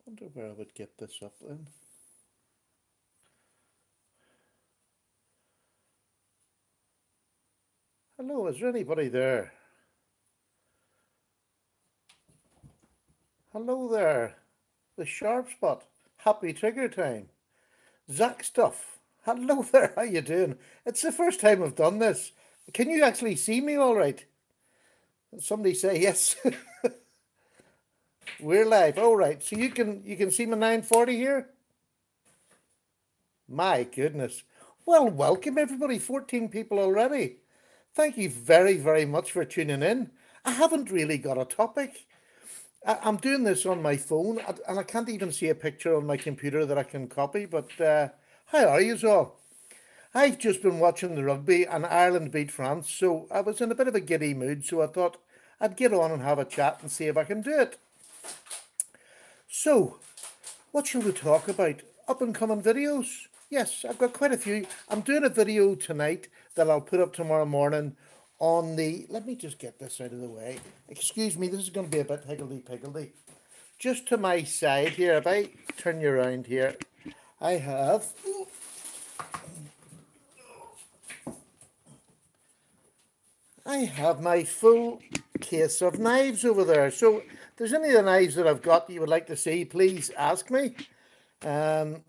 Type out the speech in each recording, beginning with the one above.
Wonder where I would get this up then. Hello, is there anybody there? Hello there. The Sharp Spot. Happy trigger time. Zach Stuff. Hello there, how you doing? It's the first time I've done this. Can you actually see me all right? Somebody say yes. We're live. All right. So you can see my 940 here? My goodness. Well, welcome everybody. 14 people already. Thank you very, very much for tuning in. I haven't really got a topic. I'm doing this on my phone and I can't even see a picture on my computer that I can copy. But how are you all? I've just been watching the rugby and Ireland beat France, so I was in a bit of a giddy mood. So I thought I'd get on and have a chat and see if I can do it. So, what shall we talk about? Up and coming videos? Yes, I've got quite a few. I'm doing a video tonight that I'll put up tomorrow morning on the. Let me just get this out of the way. Excuse me, this is going to be a bit higgledy-piggledy. Just to my side here, if I turn you around here, I have. I have my full case of knives over there. So, if there's any of the knives that I've got that you would like to see, please ask me. Um,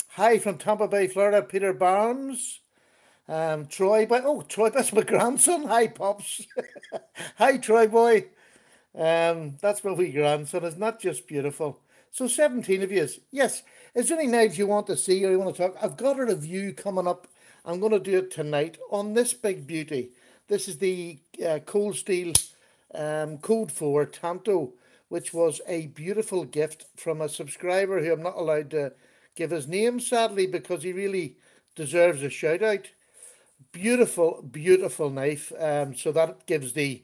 Hi from Tampa Bay, Florida, Peter Barnes. Troy, Troy, that's my grandson. Hi, Pops. Hi, Troy boy. That's my wee grandson. It's not just beautiful. So 17 of you. Yes. Is there any knives you want to see or you want to talk? I've got a review coming up. I'm going to do it tonight on this big beauty. This is the Cold Steel Code 4 Tanto, which was a beautiful gift from a subscriber who I'm not allowed to give his name, sadly, because he really deserves a shout out. Beautiful, beautiful knife. So that gives the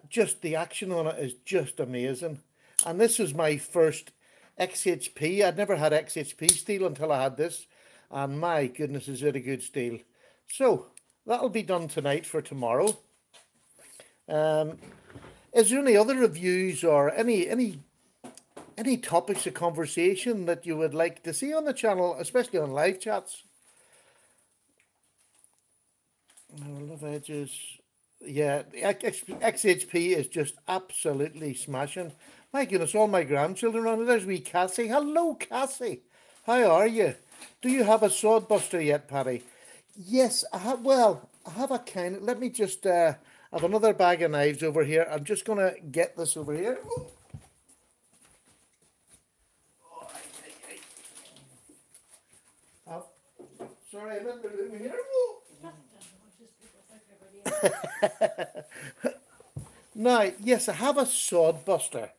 just the action on it is just amazing. And this was my first XHP. I'd never had XHP steel until I had this, and my goodness, is it a good steel. So that'll be done tonight for tomorrow. Um, is there any other reviews or any topics of conversation that you would like to see on the channel, especially on live chats? I love edges. Yeah, XHP is just absolutely smashing. My goodness, all my grandchildren on it. There's wee Cassie. Hello, Cassie. How are you? Do you have a sword buster yet, Paddy? Yes, I have. Well, I have a kind. Let me just. I have another bag of knives over here. I'm just gonna get this over here. Oh. Oh, sorry, I'm in the room here. Oh. Now, yes, I have a sword buster.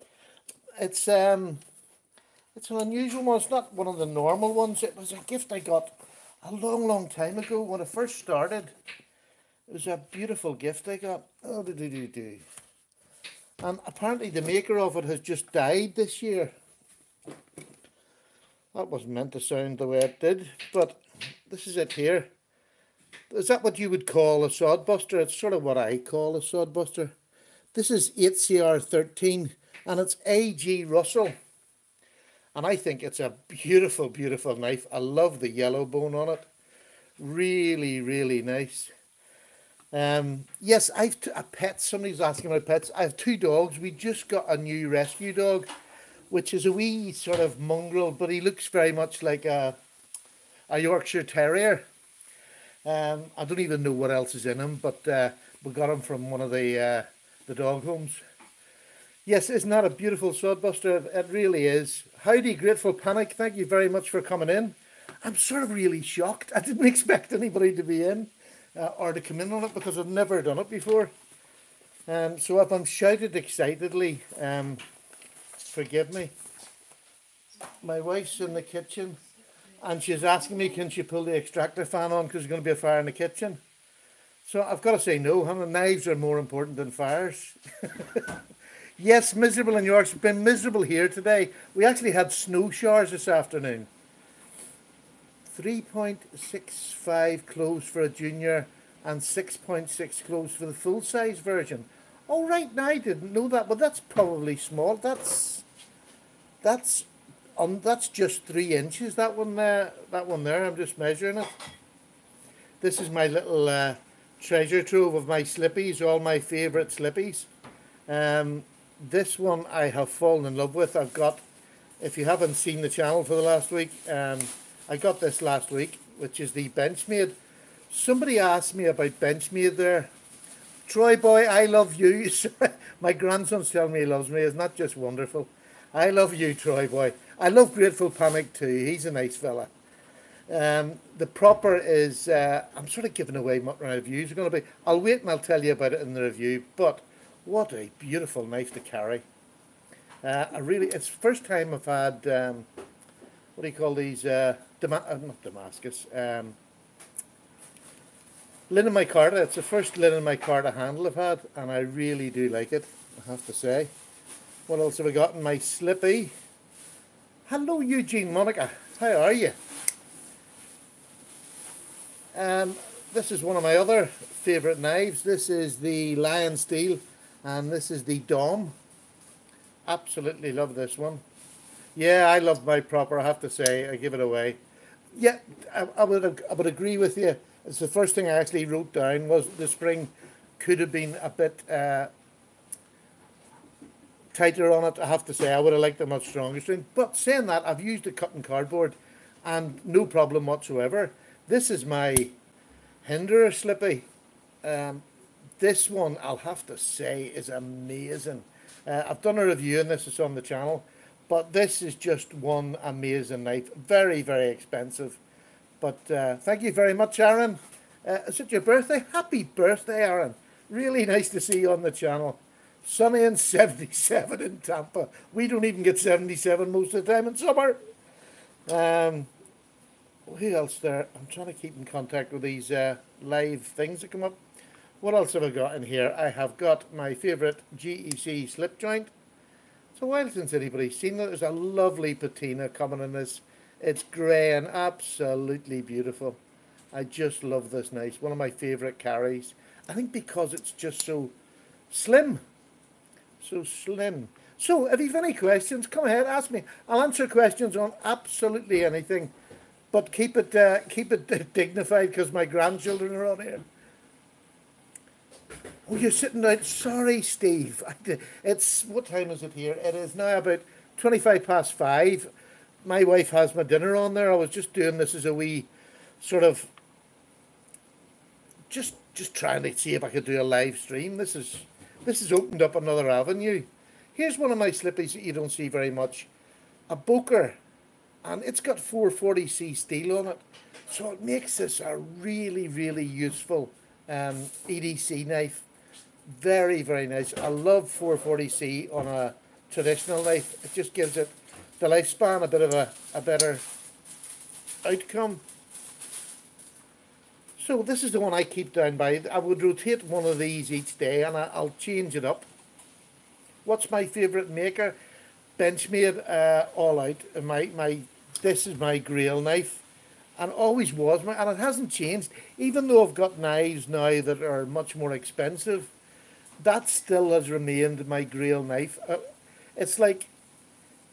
It's it's an unusual one. It's not one of the normal ones. It was a gift I got a long, long time ago when I first started. It was a beautiful gift I got. Oh, do. And apparently the maker of it has just died this year. That wasn't meant to sound the way it did, but this is it here. Is that what you would call a sodbuster? It's sort of what I call a sodbuster. This is 8CR13 and it's A.G. Russell. And I think it's a beautiful, beautiful knife. I love the yellow bone on it. Really, really nice. Yes, I've a pet. Somebody's asking about pets. I have two dogs. We just got a new rescue dog, which is a wee sort of mongrel, but he looks very much like a Yorkshire Terrier. I don't even know what else is in him, but we got him from one of the dog homes. Yes, isn't that a beautiful sodbuster? It really is. Howdy, Grateful Panic. Thank you very much for coming in. I'm sort of really shocked. I didn't expect anybody to be in or to come in on it because I've never done it before. So if I'm shouted excitedly, forgive me. My wife's in the kitchen and she's asking me, can she pull the extractor fan on because there's going to be a fire in the kitchen? So I've got to say no, knives are more important than fires. Yes, miserable in York. It's been miserable here today. We actually had snow showers this afternoon. 3.65 clothes for a junior and 6.6 clothes for the full-size version. Oh, right, now I didn't know that, but that's probably small. That's That's that's just 3 inches. That one there. That one there. I'm just measuring it. This is my little treasure trove of my slippies, all my favourite slippies. This one I have fallen in love with. I've got, if you haven't seen the channel for the last week, I got this last week, which is the Benchmade. Somebody asked me about Benchmade there. Troy boy, I love you. My grandson's telling me he loves me. Isn't that just wonderful? I love you, Troy boy. I love Grateful Panic too. He's a nice fella. The propper is, I'm sort of giving away what my reviews are going to be. I'll wait and I'll tell you about it in the review, but what a beautiful knife to carry. It's the first time I've had, what do you call these, not Damascus, linen micarta. It's the first linen micarta handle I've had, and I really do like it, I have to say. What else have I got in my slippy? Hello Eugene Monica, how are you? This is one of my other favourite knives. This is the Lion Steel, and this is the Dom. Absolutely love this one. Yeah, I love my propper, I have to say. I give it away. Yeah, I would agree with you. It's the first thing I actually wrote down was the spring could have been a bit tighter on it. I have to say, I would have liked a much stronger string. But saying that, I've used a cutting cardboard and no problem whatsoever. This is my Hinderer slippy. This one, I'll have to say, is amazing. I've done a review on this, it's on the channel, but this is just one amazing knife. Very, very expensive. But thank you very much, Aaron. Is it your birthday? Happy birthday, Aaron. Really nice to see you on the channel. Sunny and 77 in Tampa. We don't even get 77 most of the time in summer. Who else there? I'm trying to keep in contact with these live things that come up. What else have I got in here? I have got my favourite GEC slip joint. It's a while since anybody's seen it. There's a lovely patina coming in this. It's grey and absolutely beautiful. I just love this knife. One of my favourite carries. I think because it's just so slim. So slim. So, if you've any questions, come ahead, ask me. I'll answer questions on absolutely anything. But keep it dignified because my grandchildren are on here. Oh, you're sitting down. Sorry, Steve. It's, what time is it here? It is now about 5:25. My wife has my dinner on there. I was just doing this as a wee sort of just trying to see if I could do a live stream. This has opened up another avenue. Here's one of my slippies that you don't see very much. A Boker. And it's got 440C steel on it. So it makes this a really, really useful EDC knife. Very, very nice. I love 440C on a traditional knife. It just gives it the lifespan a bit of a better outcome. So this is the one I keep down by. I would rotate one of these each day and I'll change it up. What's my favourite maker? Benchmade, all out. This is my Grail knife, and always was and it hasn't changed. Even though I've got knives now that are much more expensive, that still has remained my Grail knife. It's like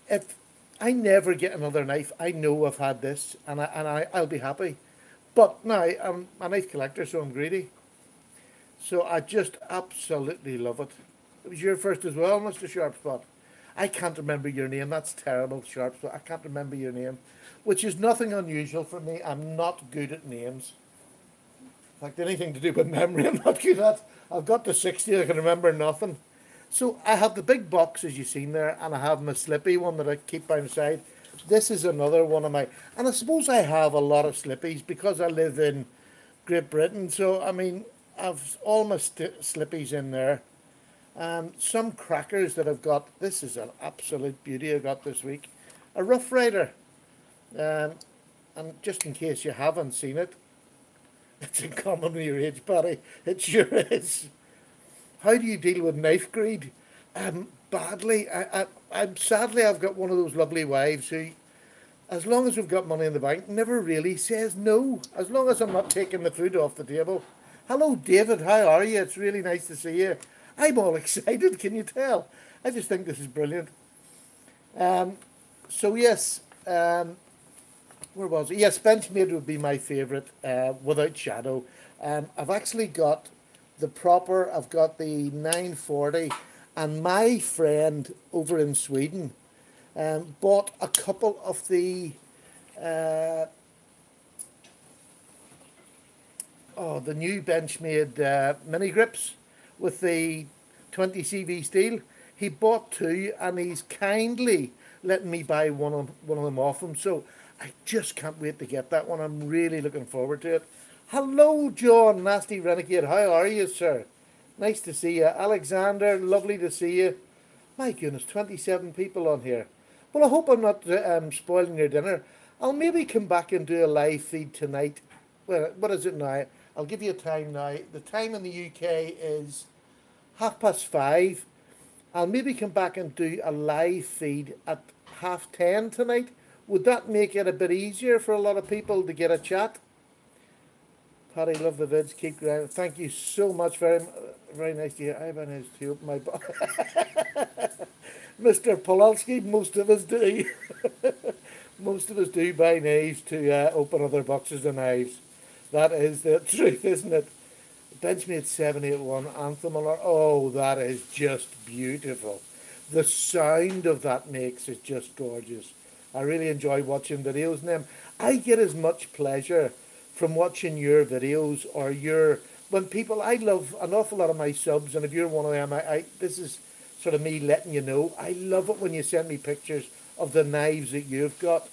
if I never get another knife, I know I've had this, and I'll be happy. But now I'm a knife collector, so I'm greedy. So I just absolutely love it. It was your first as well, Mr. Sharpspot. I can't remember your name. That's terrible, Sharpspot. I can't remember your name, which is nothing unusual for me. I'm not good at names. In fact, anything to do with memory, I'm not good at. I've got to 60, I can remember nothing. So I have the big box, as you've seen there, and I have my slippy one that I keep by my side. This is another one of my... And I suppose I have a lot of slippies because I live in Great Britain. So, I mean, I've all my slippies in there. Some crackers that I've got. This is an absolute beauty I got this week. A Rough Rider. And just in case you haven't seen it, it's in common with your age, Paddy. It sure is. How do you deal with knife greed? Badly. Sadly, I've got one of those lovely wives who, as long as we've got money in the bank, never really says no. As long as I'm not taking the food off the table. Hello, David. How are you? It's really nice to see I'm all excited, can you tell? I just think this is brilliant. So yes, where was it? Yes, Benchmade would be my favourite, without shadow. I've actually got the proper. I've got the 940, and my friend over in Sweden bought a couple of uh, the new Benchmade mini grips with the 20 CV steel. He bought two, and he's kindly letting me buy one of them off him. So I just can't wait to get that one. I'm really looking forward to it. Hello, John, Nasty Renegade. How are you, sir? Nice to see you. Alexander, lovely to see you. My goodness, 27 people on here. Well, I hope I'm not spoiling your dinner. I'll maybe come back and do a live feed tonight. Well, what is it now? I'll give you a time now. The time in the UK is 5:30. I'll maybe come back and do a live feed at 10:30 tonight. Would that make it a bit easier for a lot of people to get a chat? Paddy, love the vids. Keep grinding. Thank you so much. Very nice to hear. Ivan has to open my box. Mr. Polowski, most of us do. Most of us do buy knives to open other boxes of knives. That is the truth, isn't it? Benchmade 781 Anthem alert. Oh, that is just beautiful. The sound of that makes is just gorgeous. I really enjoy watching videos on them. I get as much pleasure from watching your videos or your when people. I love an awful lot of my subs, and if you're one of them, I this is sort of me letting you know. I love it when you send me pictures of the knives that you've got.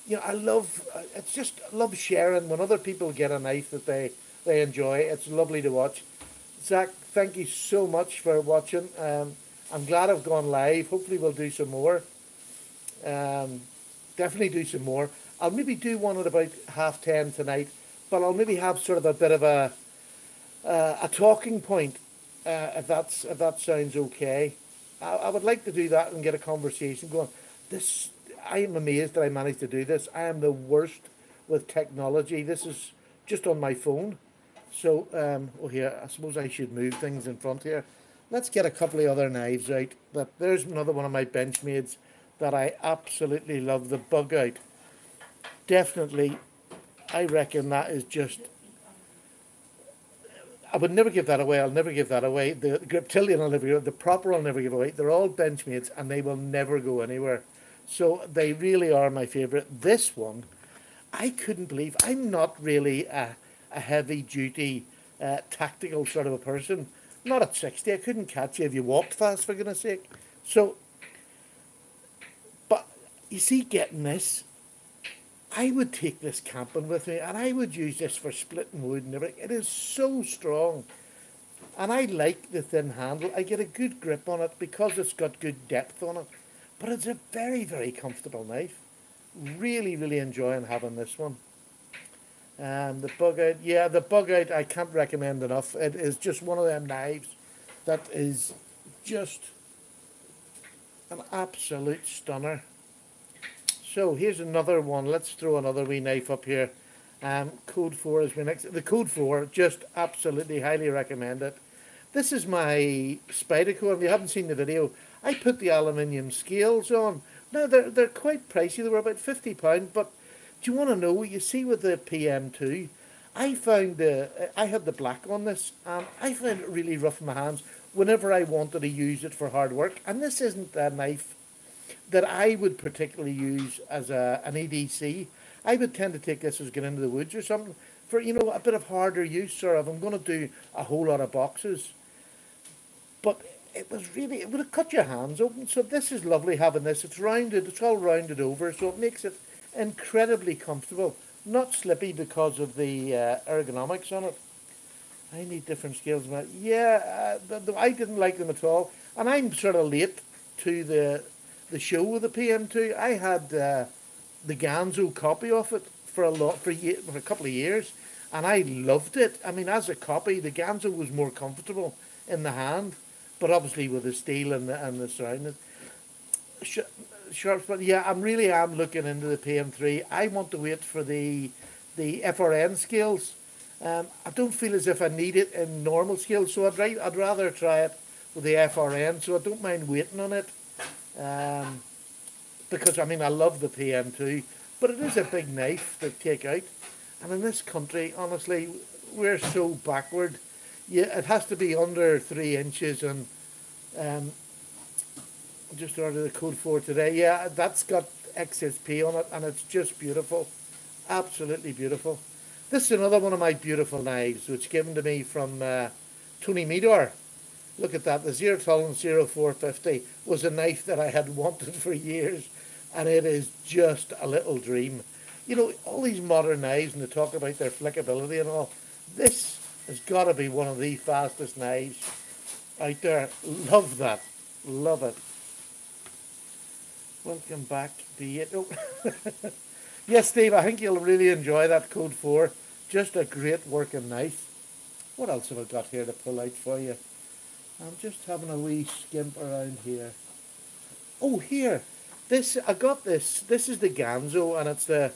You know, I love. It's just I love sharing when other people get a knife that they enjoy. It's lovely to watch. Zach, thank you so much for watching. I'm glad I've gone live. Hopefully we'll do some more. Um, Definitely do some more. I'll maybe do one at about 10:30 tonight, but I'll maybe have sort of a bit of a talking point, if that sounds okay. I would like to do that and get a conversation going. This I am amazed that I managed to do this. I am the worst with technology. This is just on my phone. So, oh here, I suppose I should move things in front here. Let's get a couple of other knives out. But there's another one of my Benchmades that I absolutely love, the Bug Out. Definitely, I reckon that is just... I would never give that away. I'll never give that away. The Griptilian I'll never give away. The Proper I'll never give away. They're all Benchmades and they will never go anywhere. So they really are my favourite. This one, I couldn't believe. I'm not really a heavy-duty, tactical sort of a person. Not at 60. I couldn't catch you if you walked fast, for goodness sake. So, but you see, getting this, I would take this camping with me and I would use this for splitting wood and everything. It is so strong. And I like the thin handle. I get a good grip on it because it's got good depth on it. But it's a very, very comfortable knife. Really, really enjoying having this one. The Bug Out, yeah, the Bug Out I can't recommend enough. It is just one of them knives that is just an absolute stunner. So here's another one. Let's throw another wee knife up here. Code 4 is my next. The Code 4, just absolutely highly recommend it. This is my Spyderco. If you haven't seen the video, I put the aluminium scales on. Now they're quite pricey. They were about £50, but do you want to know? You see with the PM2, I found I had the black on this, and I found it really rough in my hands whenever I wanted to use it for hard work. And this isn't a knife that I would particularly use as an EDC. I would tend to take this as get into the woods or something for, you know, a bit of harder use, or if I'm going to do a whole lot of boxes. But it would have cut your hands open. So this is lovely having this. It's rounded, it's all rounded over, so it makes it incredibly comfortable. Not slippy because of the ergonomics on it. I need different scales. Yeah, I didn't like them at all. And I'm sort of late to the show with the PM2. I had the Ganzo copy of it for a couple of years, and I loved it. I mean, as a copy, the Ganzo was more comfortable in the hand, but obviously with the steel and the surrounding. Sharp, but yeah, I really am looking into the PM3. I want to wait for the FRN scales. I don't feel as if I need it in normal scales, so I'd rather try it with the FRN. So I don't mind waiting on it. because I mean I love the PM2, but it is a big knife to take out. And in this country, honestly, we're so backward. Yeah, it has to be under 3 inches, and um, just ordered the code for today. Yeah, that's got XSP on it, and it's just beautiful, absolutely beautiful. This is another one of my beautiful knives, which given to me from Tony Meador. Look at that, the Zero Tolerance 0450 was a knife that I had wanted for years, and it is just a little dream. You know, all these modern knives, and they talk about their flickability and all, this has got to be one of the fastest knives out there. Love that, love it. Welcome back, be it. Oh. Yes, Steve, I think you'll really enjoy that Code 4. Just a great working knife. What else have I got here to pull out for you? I'm just having a wee skimp around here. Oh, here. I got this. This is the Ganzo, and it's the...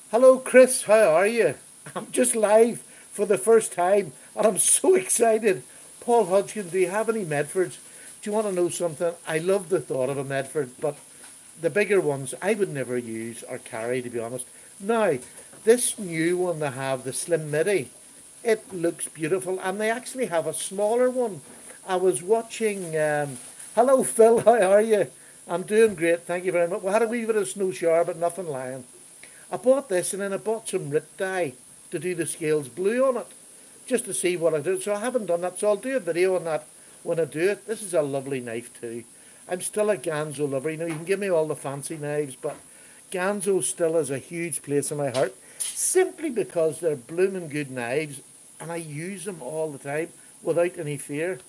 Hello, Chris. How are you? I'm just live for the first time, and I'm so excited. Paul Hodgkin, do you have any Medfords? Do you want to know something? I love the thought of a Medford, but the bigger ones I would never use or carry, to be honest. Now, this new one they have, the Slim Midi, it looks beautiful, and they actually have a smaller one. I was watching, hello Phil, how are you? I'm doing great, thank you very much. We had a wee bit of snow shower, but nothing lying. I bought this, and then I bought some RIT dye to do the scales blue on it, just to see what I do. So I haven't done that, so I'll do a video on that when I do it. This is a lovely knife too. I'm still a Ganzo lover. You know, you can give me all the fancy knives, but Ganzo still has a huge place in my heart, simply because they're blooming good knives, and I use them all the time without any fear.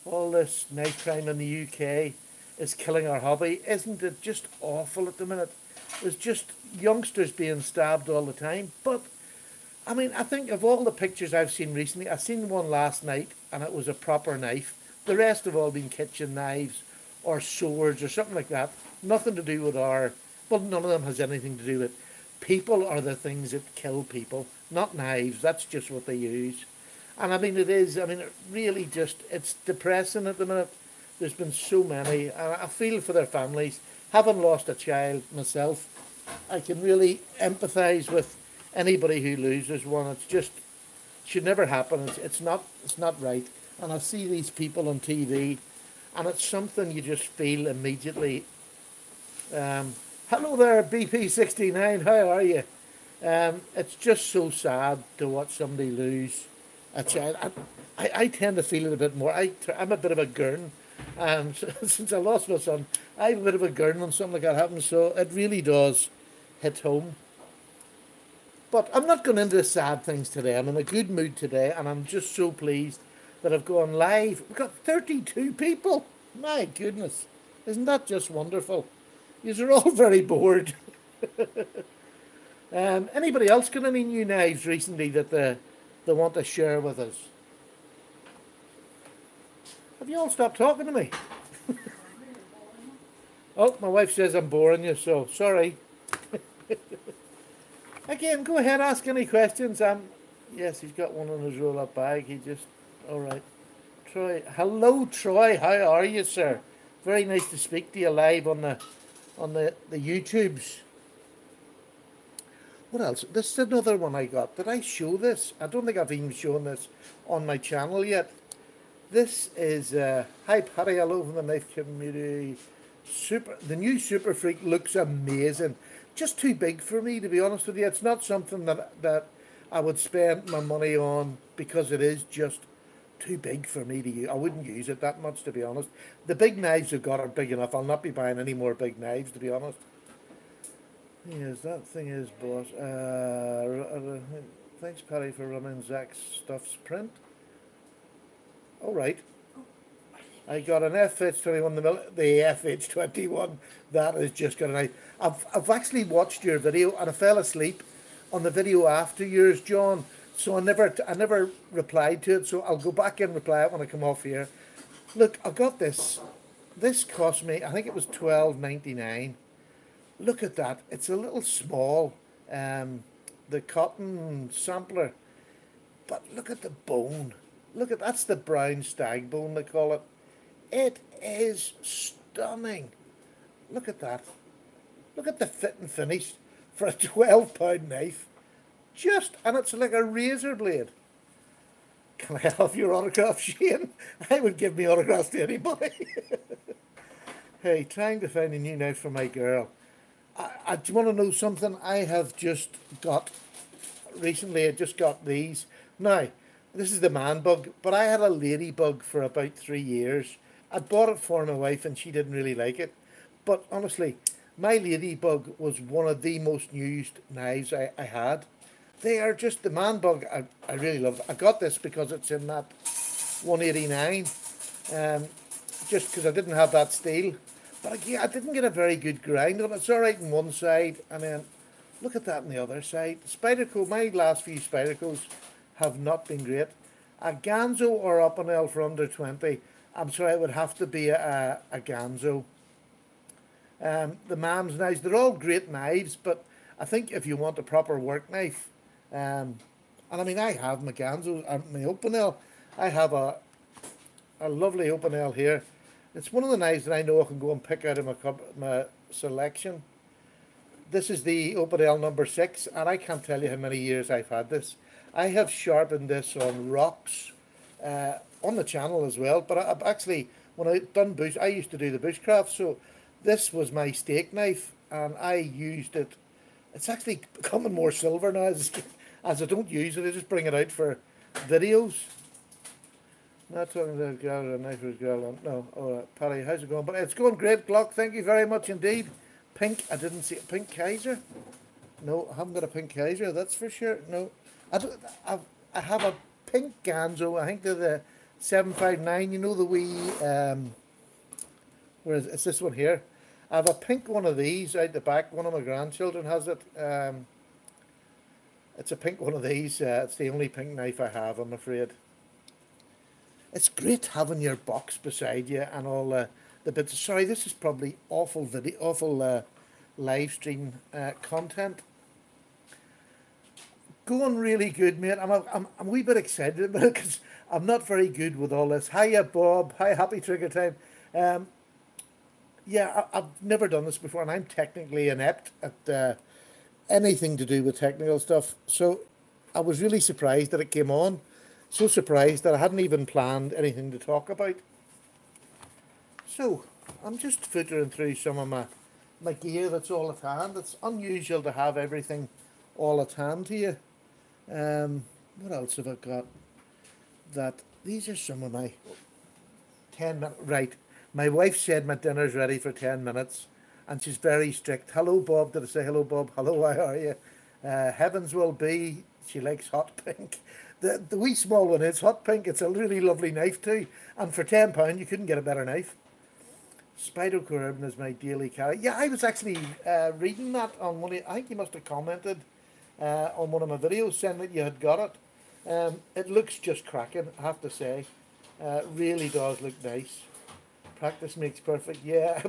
All this knife crime in the UK is killing our hobby. Isn't it just awful at the minute? There's just youngsters being stabbed all the time. But, I mean, I think of all the pictures I've seen recently, I seen one last night, and it was a proper knife. The rest have all been kitchen knives or swords or something like that. Nothing to do with our... Well, none of them has anything to do with... People are the things that kill people, not knives. That's just what they use. And I mean, it really just, it's depressing at the minute. There's been so many. I feel for their families. Having lost a child myself, I can really empathise with anybody who loses one. It's just, should never happen. It's not right. And I see these people on TV, and it's something you just feel immediately. Hello there, BP69, how are you? It's just so sad to watch somebody lose a child. I tend to feel it a bit more. I'm a bit of a gurn, and since I lost my son, I'm a bit of a gurn when something like that happens, so it really does hit home. But I'm not going into sad things today. I'm in a good mood today, and I'm just so pleased that I've gone live. We've got 32 people. My goodness. Isn't that just wonderful? You're all very bored. Anybody else got any new knives recently that they want to share with us? Have you all stopped talking to me? Oh, my wife says I'm boring you, so sorry. Again, go ahead, ask any questions. Yes, he's got one in his roll-up bag. All right. Troy, hello, Troy. How are you, sir? Very nice to speak to you live on the YouTubes. What else? This is another one I got. Did I show this? I don't think I've even shown this on my channel yet. This is hi Paddy, hello from the knife community. The new Super Freak looks amazing. Just too big for me, to be honest with you. It's not something that I would spend my money on, because it is just too big for me to use. I wouldn't use it that much, to be honest. The big knives I've got are big enough. I'll not be buying any more big knives, to be honest. Yes, that thing is, boss. Thanks, Paddy, for running Zach's Stuff's print. All right. I got an FH21, the FH21. That is just got a nice. I've actually watched your video, and I fell asleep on the video after yours, John. So I never replied to it. So I'll go back and reply it when I come off here. Look, I got this. This cost me, I think it was $12.99. Look at that. It's a little small. The cotton sampler. But look at the bone. That's the brown stag bone, they call it. It is stunning. Look at that. Look at the fit and finish for a £12 knife. And it's like a razor blade. Can I have your autograph, Shane? I would give me autographs to anybody. Hey, trying to find a new knife for my girl. Do you want to know something? I have just got, recently I just got these. Now, this is the man bug, but I had a ladybug for about 3 years. I bought it for my wife and she didn't really like it. But honestly, my ladybug was one of the most used knives I had. They are just the man bug. I really love it. I got this because it's in that 189. Just because I didn't have that steel. But again, I didn't get a very good grind on it. It's alright on one side, and then look at that on the other side. Spyderco, my last few Spydercos have not been great. A Ganzo or Opinel for under 20. I'm sorry, it would have to be a Ganzo. The Mams knives, they're all great knives, but I think if you want a proper work knife, and I mean, I have my Ganzo and my Opinel. I have a lovely Opinel here. It's one of the knives that I know I can go and pick out of my selection. This is the Opinel number 6, and I can't tell you how many years I've had this. I have sharpened this on rocks, on the channel as well, but I've actually, when I done bush, I used to do the bushcraft, so this was my steak knife, and I used it. It's actually becoming more silver now, as I don't use it, I just bring it out for videos. Not talking to a girl or a knife or a girl. No, Paddy, how's it going? But it's going great, Glock. Thank you very much indeed. Pink, I didn't see it. Pink Kaiser? No, I haven't got a Pink Kaiser, that's for sure. No, I have a pink Ganzo. I think they're the 759. You know the wee, where is it? It's this one here. I have a pink one of these out the back. One of my grandchildren has it. It's a pink one of these. It's the only pink knife I have, I'm afraid. It's great having your box beside you and all the bits. Sorry, this is probably awful video, awful live stream content. Going really good, mate. I'm a wee bit excited because I'm not very good with all this. Hiya, Bob. Hi, happy trigger time. Yeah, I've never done this before, and I'm technically inept at anything to do with technical stuff. So I was really surprised that it came on. So surprised that I hadn't even planned anything to talk about. So I'm just filtering through some of my gear that's all at hand. It's unusual to have everything all at hand here. What else have I got? These are some of my 10-minute. Right, my wife said my dinner's ready for 10 minutes, and she's very strict. Hello, Bob. Did I say hello, Bob? Hello, how are you? Heavens will be. She likes hot pink. The wee small one is hot pink. It's a really lovely knife too. And for £10, you couldn't get a better knife. Spyderco Urban is my daily carry. Yeah, I was actually reading that on one of, I think you must have commented on one of my videos saying that you had got it. It looks just cracking, I have to say. Really does look nice. Practice makes perfect. Yeah,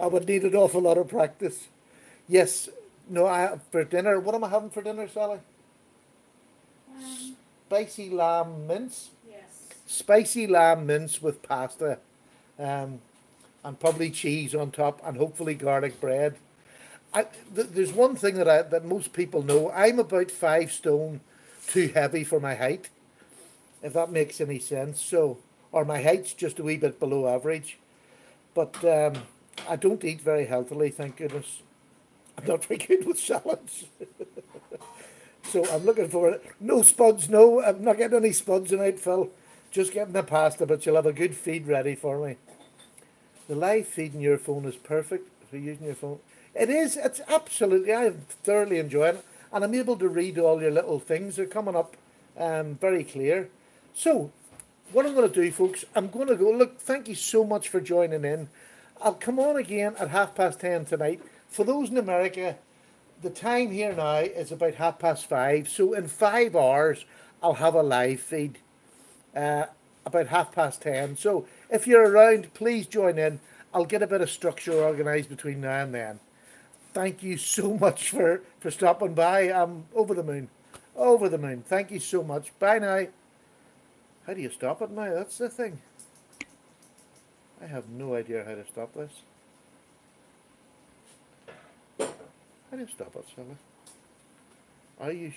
I would need an awful lot of practice. Yes. No, for dinner, what am I having for dinner, Sally? Spicy lamb mince. Yes. Spicy lamb mince with pasta, and probably cheese on top, and hopefully garlic bread. There's one thing that most people know. I'm about 5 stone too heavy for my height, if that makes any sense. So, or my height's just a wee bit below average, but I don't eat very healthily, thank goodness. I'm not very good with salads. So I'm looking for it. No spuds, no. I'm not getting any spuds tonight, Phil. Just getting the pasta, but you'll have a good feed ready for me. The live feed in your phone is perfect for using your phone. It is. It's absolutely. I'm thoroughly enjoying it. And I'm able to read all your little things. They're coming up very clear. So what I'm going to do, folks, I'm going to go. Look, thank you so much for joining in. I'll come on again at 10:30 tonight. For those in America, the time here now is about 5:30, so in 5 hours I'll have a live feed about 10:30. So if you're around, please join in. I'll get a bit of structure organised between now and then. Thank you so much for stopping by. I'm over the moon. Over the moon. Thank you so much. Bye now. How do you stop it now? That's the thing. I have no idea how to stop this. How do you stop it, Sally? Are you